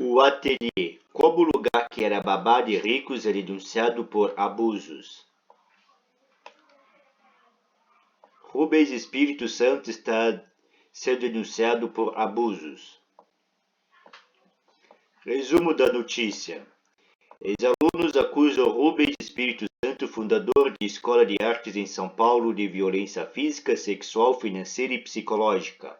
O ateliê, como lugar que era babá de ricos, é denunciado por abusos. Rubens Espírito Santo está sendo denunciado por abusos. Resumo da notícia. Ex-alunos acusam Rubens Espírito Santo, fundador de Escola de Artes em São Paulo, de violência física, sexual, financeira e psicológica.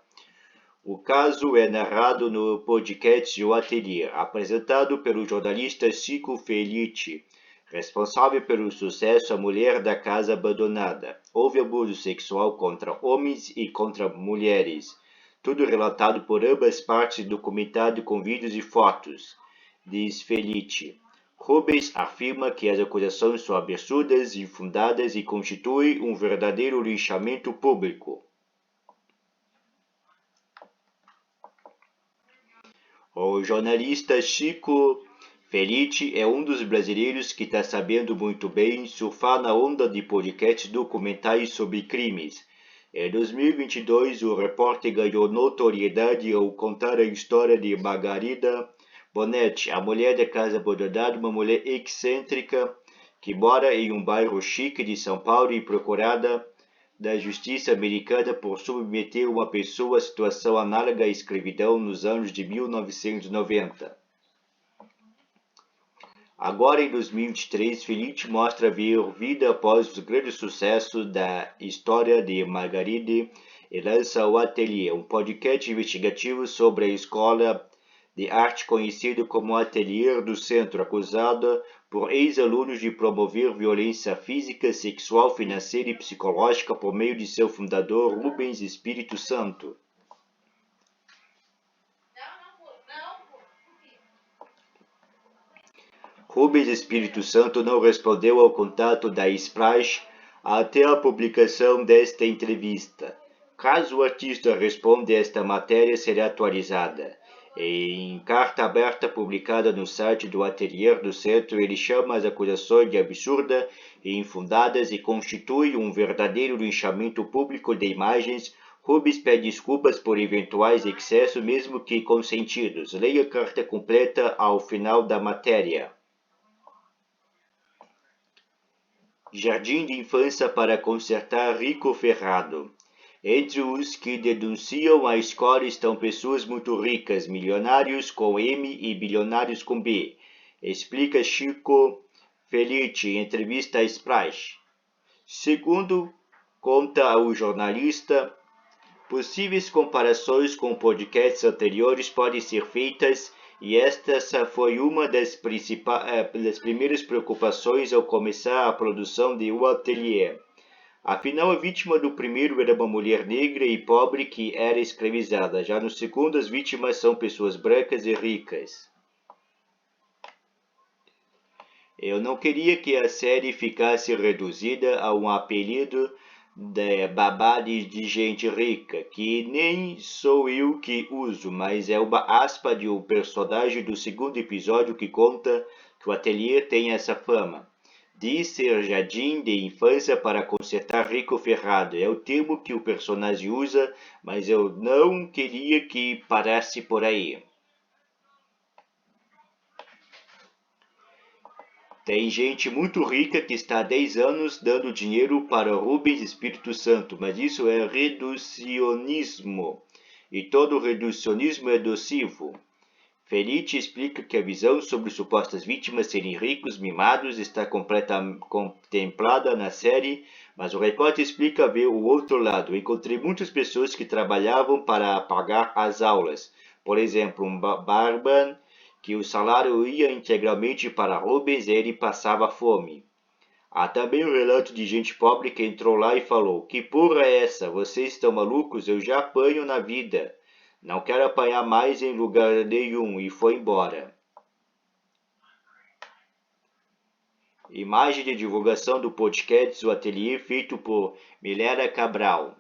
O caso é narrado no podcast O Ateliê, apresentado pelo jornalista Chico Felice, responsável pelo sucesso A Mulher da Casa Abandonada. Houve abuso sexual contra homens e contra mulheres. Tudo relatado por ambas partes, documentado com vídeos e fotos, diz Felice. Rubens afirma que as acusações são absurdas, infundadas e constituem um verdadeiro linchamento público. O jornalista Chico Felice é um dos brasileiros que está sabendo muito bem surfar na onda de podcasts documentais sobre crimes. Em 2022, o repórter ganhou notoriedade ao contar a história de Margarida Bonetti, a mulher da casa abandonada, uma mulher excêntrica que mora em um bairro chique de São Paulo e procurada da justiça americana por submeter uma pessoa à situação análoga à escravidão nos anos de 1990. Agora, em 2023, Felice mostra ver vida após os grandes sucessos da história de Margaride e lança o Ateliê, um podcast investigativo sobre a escola de arte conhecido como Ateliê do Centro, acusada por ex-alunos de promover violência física, sexual, financeira e psicológica por meio de seu fundador, Rubens Espírito Santo. Rubens Espírito Santo não respondeu ao contato da Splash até a publicação desta entrevista. Caso o artista responda, esta matéria será atualizada. Em carta aberta publicada no site do Ateliê do Centro, ele chama as acusações de absurdas e infundadas e constitui um verdadeiro linchamento público de imagens. Rubens pede desculpas por eventuais excessos, mesmo que consentidos. Leia a carta completa ao final da matéria. Jardim de infância para consertar Rico Ferrado. Entre os que denunciam a escola estão pessoas muito ricas, milionários com M e bilionários com B, explica Chico Felice em entrevista à Splash. Segundo conta o jornalista, possíveis comparações com podcasts anteriores podem ser feitas e esta foi uma das primeiras preocupações ao começar a produção de O Ateliê. Afinal, a vítima do primeiro era uma mulher negra e pobre que era escravizada. Já no segundo, as vítimas são pessoas brancas e ricas. Eu não queria que a série ficasse reduzida a um apelido de babá de gente rica, que nem sou eu que uso, mas é uma aspa de um personagem do segundo episódio que conta que o Ateliê tem essa fama. Diz ser jardim de infância para consertar Rico Ferrado. É o termo que o personagem usa, mas eu não queria que parasse por aí. Tem gente muito rica que está há 10 anos dando dinheiro para Rubens Espírito Santo, mas isso é reducionismo. E todo reducionismo é nocivo. Felice explica que a visão sobre supostas vítimas serem ricos, mimados, está contemplada na série, mas o repórter explica ver o outro lado. Encontrei muitas pessoas que trabalhavam para pagar as aulas. Por exemplo, um barman que o salário ia integralmente para Rubens e ele passava fome. Há também um relato de gente pobre que entrou lá e falou: "Que porra é essa? Vocês estão malucos? Eu já apanho na vida. Não quero apanhar mais em lugar nenhum", e foi embora. Imagem de divulgação do podcast O Ateliê, feito por Milena Cabral.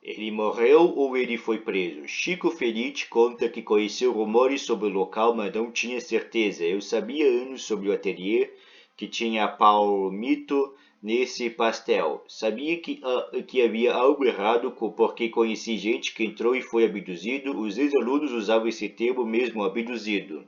Ele morreu ou ele foi preso? Chico Felice conta que conheceu rumores sobre o local, mas não tinha certeza. Eu sabia anos sobre o Ateliê, que tinha palmito nesse pastel. Sabia que havia algo errado porque conheci gente que entrou e foi abduzido. Os ex-alunos usavam esse termo mesmo, abduzido.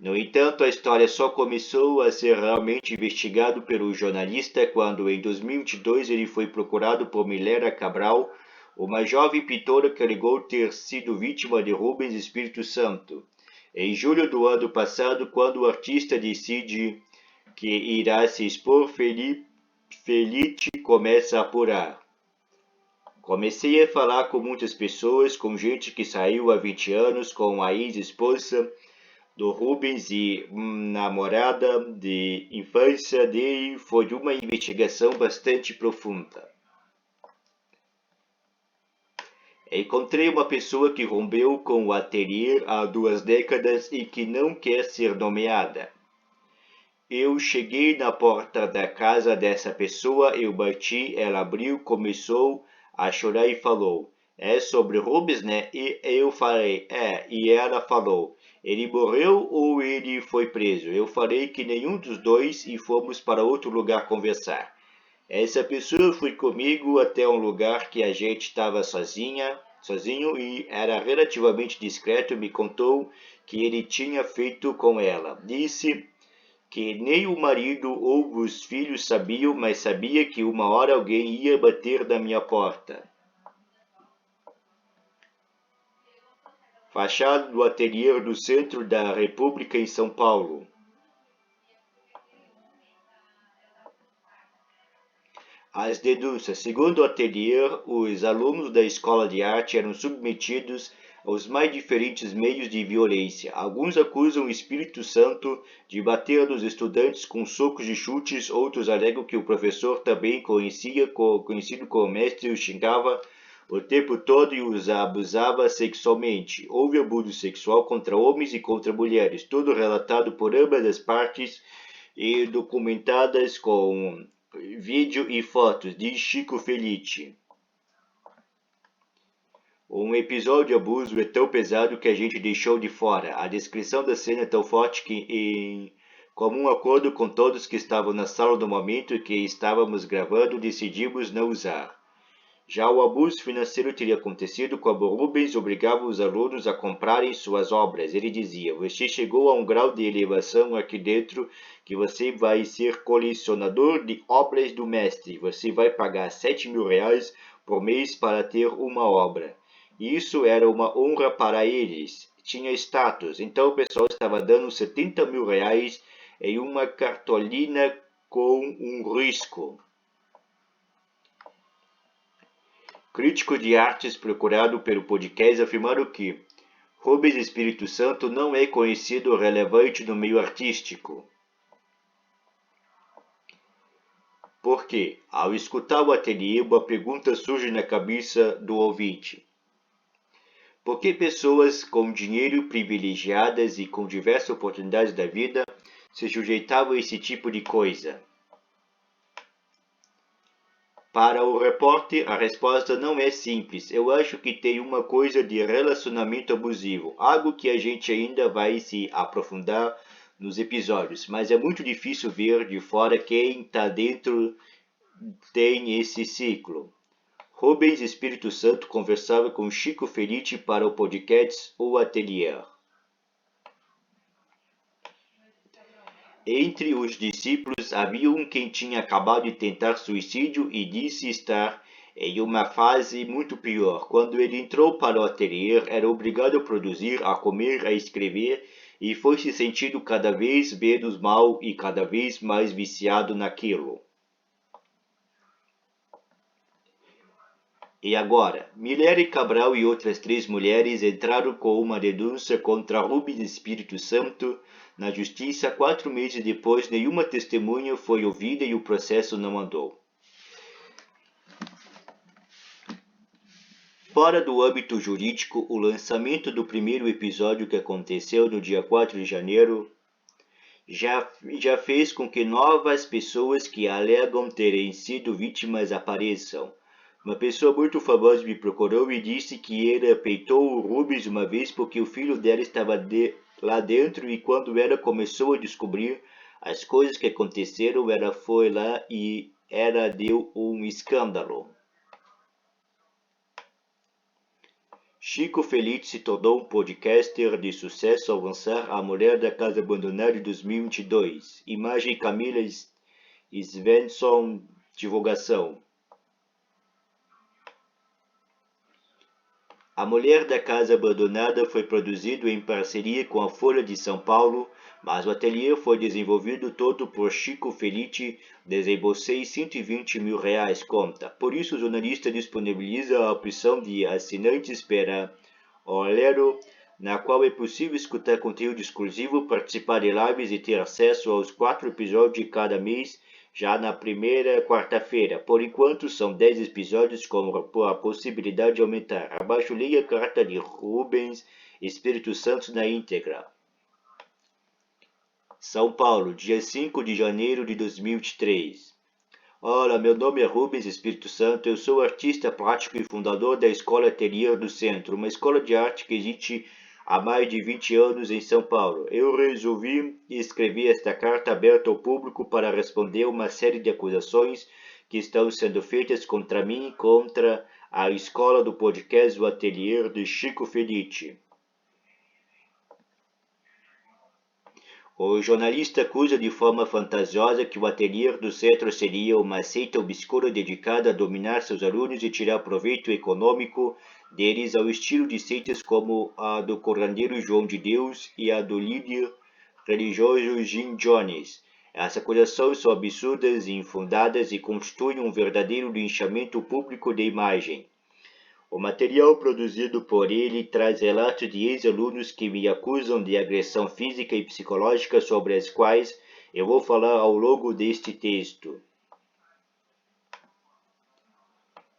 No entanto, a história só começou a ser realmente investigado pelo jornalista quando, em 2022, ele foi procurado por Milena Cabral, uma jovem pintora que alegou ter sido vítima de Rubens Espírito Santo. Em julho do ano passado, quando o artista decide que irá se expor, Felite começa a apurar. Comecei a falar com muitas pessoas, com gente que saiu há 20 anos, com a ex-esposa do Rubens e namorada de infância dele. Foi uma investigação bastante profunda. Encontrei uma pessoa que rompeu com o ateliê há 2 décadas e que não quer ser nomeada. Eu cheguei na porta da casa dessa pessoa, eu bati, ela abriu, começou a chorar e falou: "É sobre Rubens, né?" E eu falei: "É." E ela falou: "Ele morreu ou ele foi preso?" Eu falei que nenhum dos dois e fomos para outro lugar conversar. Essa pessoa foi comigo até um lugar que a gente estava sozinho e era relativamente discreto. Me contou que ele tinha feito com ela. Disse que nem o marido ou os filhos sabiam, mas sabia que uma hora alguém ia bater na minha porta. Fachada do ateliê do centro da República em São Paulo. As denúncias. Segundo o ateliê, os alunos da escola de arte eram submetidos aos mais diferentes meios de violência. Alguns acusam o Espírito Santo de bater nos estudantes com socos e chutes, outros alegam que o professor, também conhecido como mestre, os xingava o tempo todo e os abusava sexualmente. Houve abuso sexual contra homens e contra mulheres, tudo relatado por ambas as partes e documentadas com vídeo e fotos, diz Chico Felice. Um episódio de abuso é tão pesado que a gente deixou de fora. A descrição da cena é tão forte que, em comum acordo com todos que estavam na sala no momento que estávamos gravando, decidimos não usar. Já o abuso financeiro teria acontecido quando Rubens obrigava os alunos a comprarem suas obras. Ele dizia: "Você chegou a um grau de elevação aqui dentro que você vai ser colecionador de obras do mestre. Você vai pagar 7.000 reais por mês para ter uma obra." E isso era uma honra para eles. Tinha status. Então o pessoal estava dando 70.000 reais em uma cartolina com um risco. Crítico de artes procurado pelo podcast afirmaram que Rubens Espírito Santo não é conhecido ou relevante no meio artístico. Porque, ao escutar o ateliê, uma pergunta surge na cabeça do ouvinte. Por que pessoas com dinheiro, privilegiadas e com diversas oportunidades da vida se sujeitavam a esse tipo de coisa? Para o repórter, a resposta não é simples. Eu acho que tem uma coisa de relacionamento abusivo, algo que a gente ainda vai se aprofundar nos episódios, mas é muito difícil ver de fora quem está dentro tem esse ciclo. Rubens Espírito Santo conversava com Chico Felice para o podcast O Atelier. Entre os discípulos havia um que tinha acabado de tentar suicídio e disse estar em uma fase muito pior. Quando ele entrou para o ateliê, era obrigado a produzir, a comer, a escrever e foi se sentindo cada vez menos mal e cada vez mais viciado naquilo. E agora, Milena Cabral e outras 3 mulheres entraram com uma denúncia contra Rubens Espírito Santo na justiça. 4 meses depois, nenhuma testemunha foi ouvida e o processo não andou. Fora do âmbito jurídico, o lançamento do primeiro episódio, que aconteceu no dia 4 de janeiro, já fez com que novas pessoas que alegam terem sido vítimas apareçam. Uma pessoa muito famosa me procurou e disse que ele peitou o Rubens uma vez porque o filho dela estava lá dentro, e quando ela começou a descobrir as coisas que aconteceram, ela foi lá e ela deu um escândalo. Chico Felitti se tornou um podcaster de sucesso ao lançar A Mulher da Casa Abandonada em 2022. Imagem Camila Svensson, divulgação. A Mulher da Casa Abandonada foi produzido em parceria com a Folha de São Paulo, mas o ateliê foi desenvolvido todo por Chico Felitti. Desembolsei R$120 mil, conta. Por isso, o jornalista disponibiliza a opção de assinantes para Olero, na qual é possível escutar conteúdo exclusivo, participar de lives e ter acesso aos 4 episódios de cada mês, já na primeira quarta-feira. Por enquanto, são 10 episódios com a possibilidade de aumentar. Abaixo leia a carta de Rubens Espírito Santo na íntegra. São Paulo, dia 5 de janeiro de 2023. Olá, meu nome é Rubens Espírito Santo, eu sou artista plástico e fundador da Escola Atelier do Centro, uma escola de arte que existe há mais de 20 anos em São Paulo. Eu resolvi escrever esta carta aberta ao público para responder uma série de acusações que estão sendo feitas contra mim e contra a escola do podcast O Atelier de Chico Felitti. O jornalista acusa de forma fantasiosa que o ateliê do centro seria uma seita obscura dedicada a dominar seus alunos e tirar proveito econômico deles, ao estilo de seitas como a do curandeiro João de Deus e a do líder religioso Jim Jones. Essas acusações são absurdas e infundadas e constituem um verdadeiro linchamento público de imagem. O material produzido por ele traz relatos de ex-alunos que me acusam de agressão física e psicológica, sobre as quais eu vou falar ao longo deste texto.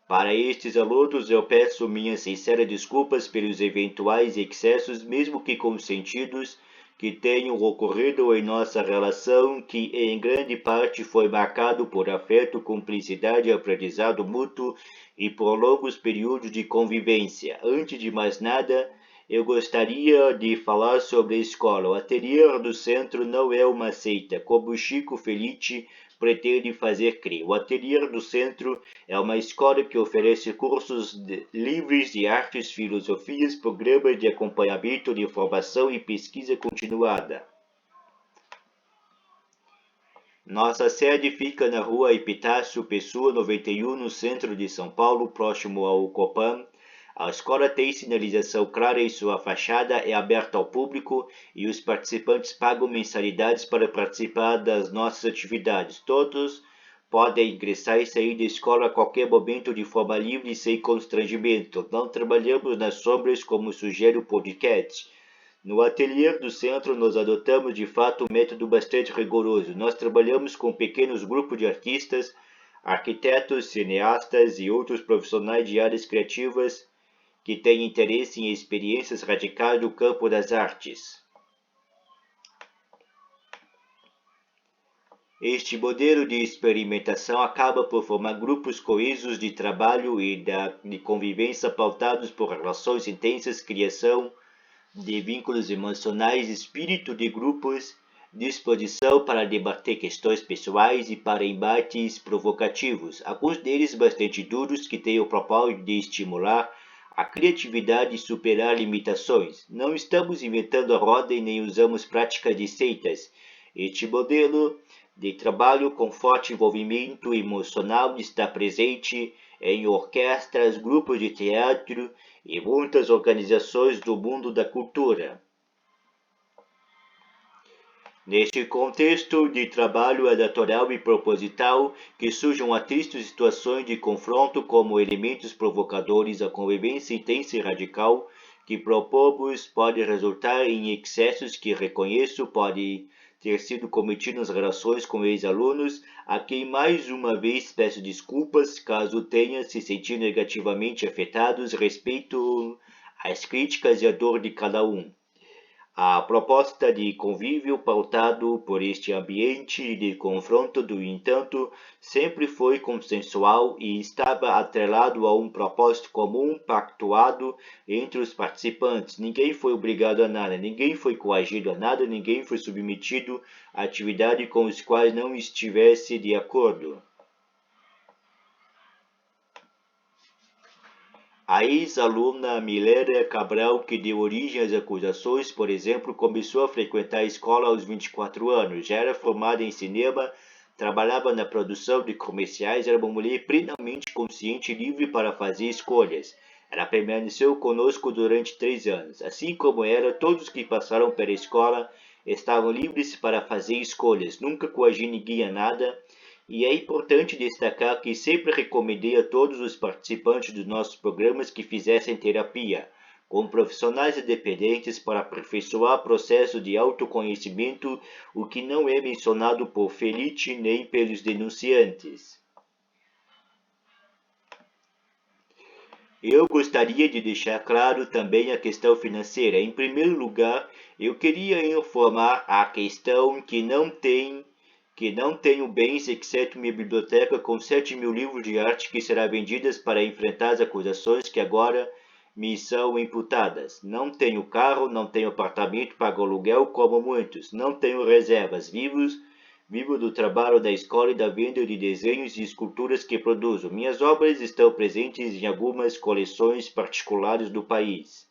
Para estes alunos, eu peço minhas sinceras desculpas pelos eventuais excessos, mesmo que consentidos, que tenham ocorrido em nossa relação, que em grande parte foi marcado por afeto, cumplicidade e aprendizado mútuo e por longos períodos de convivência. Antes de mais nada, eu gostaria de falar sobre a escola. O ateliê do centro não é uma seita, como Chico Felitti pretende fazer crer. O ateliê do centro é uma escola que oferece cursos livres de artes, filosofias, programas de acompanhamento de formação e pesquisa continuada. Nossa sede fica na rua Epitácio Pessoa 91, no centro de São Paulo, próximo ao Copan. A escola tem sinalização clara em sua fachada, é aberta ao público e os participantes pagam mensalidades para participar das nossas atividades. Todos podem ingressar e sair da escola a qualquer momento de forma livre e sem constrangimento. Não trabalhamos nas sombras, como sugere o podcast. No ateliê do centro, nós adotamos de fato um método bastante rigoroso. Nós trabalhamos com pequenos grupos de artistas, arquitetos, cineastas e outros profissionais de áreas criativas que têm interesse em experiências radicais no campo das artes. Este modelo de experimentação acaba por formar grupos coesos de trabalho e de convivência pautados por relações intensas, criação de vínculos emocionais, espírito de grupos, disposição para debater questões pessoais e para embates provocativos, alguns deles bastante duros, que têm o propósito de estimular a criatividade e superar limitações. Não estamos inventando a roda e nem usamos práticas de seitas. Este modelo de trabalho com forte envolvimento emocional está presente em orquestras, grupos de teatro e muitas organizações do mundo da cultura. Neste contexto de trabalho é natural e proposital que surjam tristes situações de confronto como elementos provocadores. A convivência intensa e radical que propomos pode resultar em excessos que reconheço podem ter sido cometidos nas relações com ex-alunos, a quem mais uma vez peço desculpas caso tenha se sentido negativamente afetados. Respeito às críticas e a dor de cada um. A proposta de convívio pautado por este ambiente de confronto, no entanto, sempre foi consensual e estava atrelado a um propósito comum pactuado entre os participantes. Ninguém foi obrigado a nada, ninguém foi coagido a nada, ninguém foi submetido a atividades com as quais não estivesse de acordo. A ex-aluna Miléria Cabral, que deu origem às acusações, por exemplo, começou a frequentar a escola aos 24 anos. Já era formada em cinema, trabalhava na produção de comerciais, era uma mulher plenamente consciente e livre para fazer escolhas. Ela permaneceu conosco durante 3 anos. Assim como ela, todos que passaram pela escola estavam livres para fazer escolhas. Nunca coagi ninguém a nada. E é importante destacar que sempre recomendei a todos os participantes dos nossos programas que fizessem terapia, com profissionais independentes para aperfeiçoar o processo de autoconhecimento, o que não é mencionado por Felice nem pelos denunciantes. Eu gostaria de deixar claro também a questão financeira. Em primeiro lugar, eu queria informar a questão que não tenho bens exceto minha biblioteca com 7.000 livros de arte que serão vendidas para enfrentar as acusações que agora me são imputadas. Não tenho carro, não tenho apartamento, pago aluguel como muitos. Não tenho reservas, vivo do trabalho da escola e da venda de desenhos e esculturas que produzo. Minhas obras estão presentes em algumas coleções particulares do país.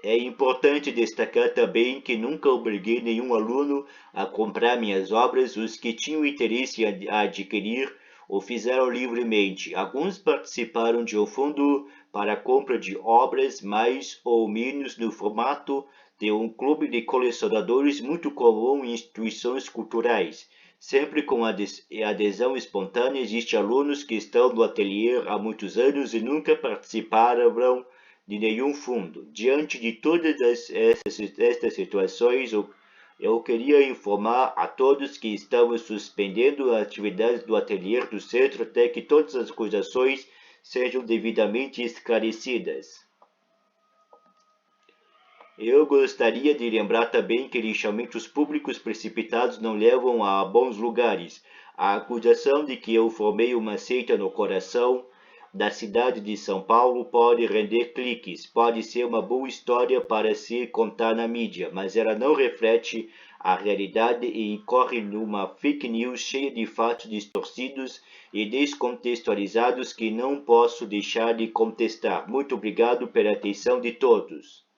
É importante destacar também que nunca obriguei nenhum aluno a comprar minhas obras. Os que tinham interesse em adquirir o fizeram livremente. Alguns participaram de um fundo para a compra de obras, mais ou menos no formato de um clube de colecionadores muito comum em instituições culturais. Sempre com adesão espontânea, existem alunos que estão no ateliê há muitos anos e nunca participaram de nenhum fundo. Diante de todas estas situações, eu queria informar a todos que estamos suspendendo as atividades do ateliê do centro até que todas as acusações sejam devidamente esclarecidas. Eu gostaria de lembrar também que linchamentos públicos precipitados não levam a bons lugares. A acusação de que eu formei uma seita no coração da cidade de São Paulo pode render cliques, pode ser uma boa história para se contar na mídia, mas ela não reflete a realidade e incorre numa fake news cheia de fatos distorcidos e descontextualizados que não posso deixar de contestar. Muito obrigado pela atenção de todos.